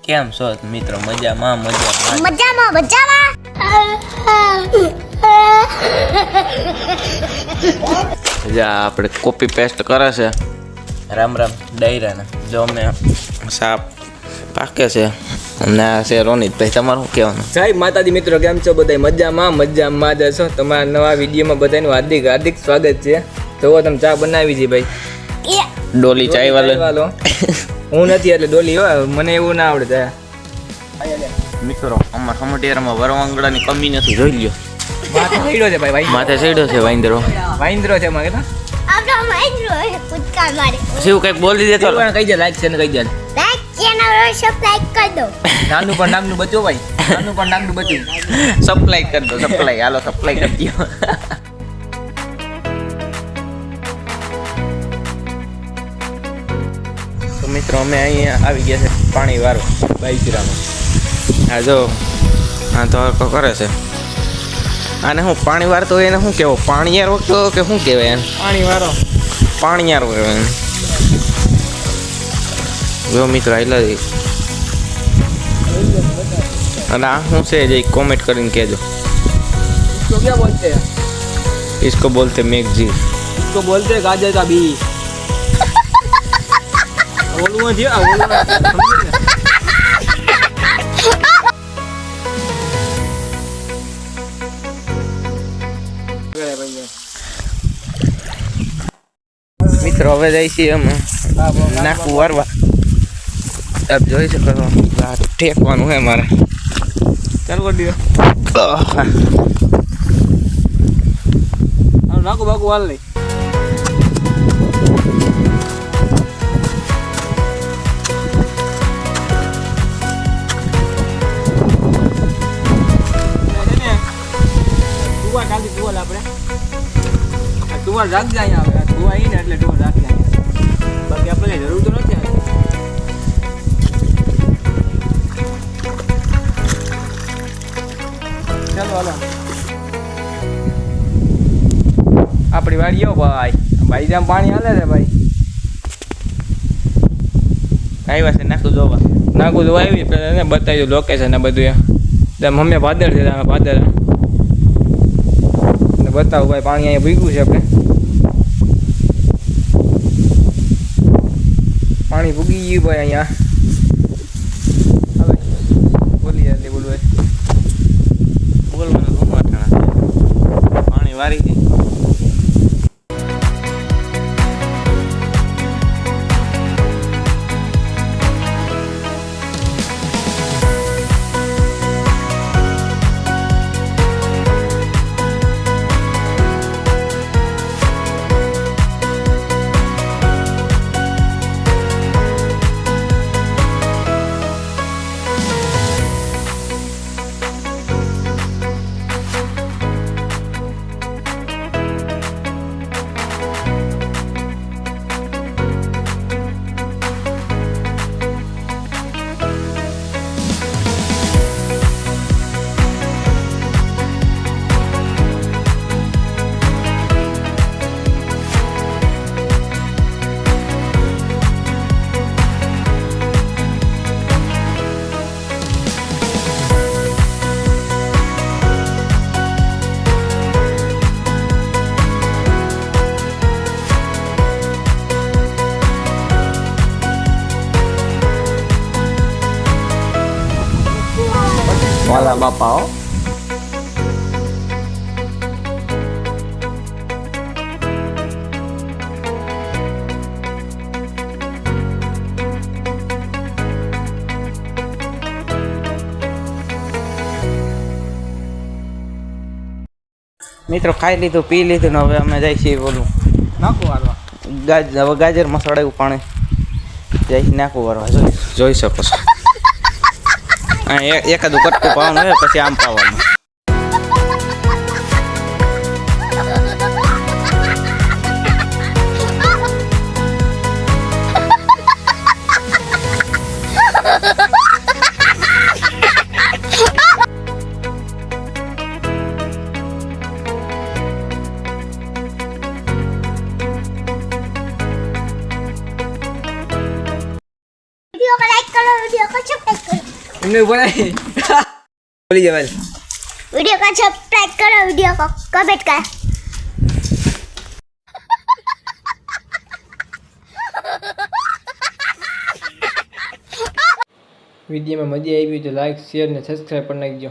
કેમ છો મિત્રો? મજામાં મજામાં મજામાં મજામાં. આપણે કોપી પેસ્ટ કરે છે. રામ રામ ડાયરાને જો અમે સાપ પાકે છે અને આ છે રોનિતભાઈ. તમારું શું કહેવાનું? જય માતાજી મિત્રો, કેમ છો બધા? મજામાં જ હશો. તમારા નવા વિડીયોમાં બધાનું હાર્દિક હાર્દિક સ્વાગત છે. તો તમે ચા બનાવી છે ભાઈ? ડોલી ચાય વાલો હું નથી એટલે ડોલી હોય, મને એવું ના આવડે ચા. મિત્રો અમારા ખમટિયારમાં વરવાંગડાની કમી નથી, જોઈ લ્યો. માથે સડ્યો છે ભાઈ. માથે સડ્યો છે વાંદરો છે એમાં કેટલા આપડો માઈન્ડ્રો હે કુદકા મારે. શું કંઈક બોલી દે તો કહી દે, લાઈક છે ને કહી દે. લાઈક ચેનલ સબસ્ક્રાઇબ કરી દો. નાનું પણ નામનું બચ્યું ભાઈ, નાનું પણ નામનું બચ્યું. સપ્લાય કરી દો, સપ્લાય હાલો સપ્લાય કરી દો. તો મિત્રો અમે અહીંયા આવી ગયા છે પાણી વાળો બાઈકરામાં. આ જો આ તો કરે છે. આને હું પાણી વાળતો હોય એને શું કહેવો? પાણીયારો કે શું કહેવાય? એને પાણીયારો કહેવાય એને. જો મિત્રો આટલા અને આ શું છે જે કોમેન્ટ કરીને કહેજો. तो क्या बोलते हैं? इसको बोलते मैगजी. इसको बोलते हैं गाजर का बीज. बोलूँ जी, મિત્રો હવે જાય છીએ અમે નાખું વારવા. આપ જોઈ શકો છો ઠેકવાનું છે મારે. ચાલુ કરી દો. નાખું બાકુ વાલ લઈ. તુવાર કાલથી તુવાર આપણે તુવાર રાખજે અહીંયા આવે. તુવાર આવી ને એટલે તુવાર રાખજે અહીંયા. બાકી આપણે જરૂર તો નથી આવી. ચાલો હાલો આપણી વાડીઓ ભાઈ. ભાઈ જેમ પાણી હાલે છે ભાઈ. આવ્યા છે નાખું જોવા. નાખું તો આવી પેલા એને બતાવી દઉં લોકેશન ને બધું. એમ મમ્મી ભાદર છે ભાદર ને બતાવું ભાઈ. પાણી અહીંયા ભીગું છે આપણે. પાણી ભૂગી ગયું ભાઈ અહીંયા. હવે બોલી જલ્દી બોલવું બોલવાનું શું વાઠાણા પાણી વારી દે. વાલા બાપા હો. મિત્રો ખાઈ લીધું પી લીધું ને હવે અમે જાય છીએ બોલું નાખું વાળવા. હવે ગાજરમાં સડાયું પાણી જાય નાખું વારવા. જોઈ શકો છો. એકાદું કટકું પાવાનું હોય પછી આમ પાવાનું. वीडियो को लाइक करो, वीडियो को सब्सक्राइब करो. એમને બોલાય બોલી જા ભાઈ वीडियो का सब्सक्राइब करो, वीडियो को कमेंट करो। વિડીયોમાં મજા આવી તો લાઈક શેર ને સબસ્ક્રાઈબ કરી નાખજો.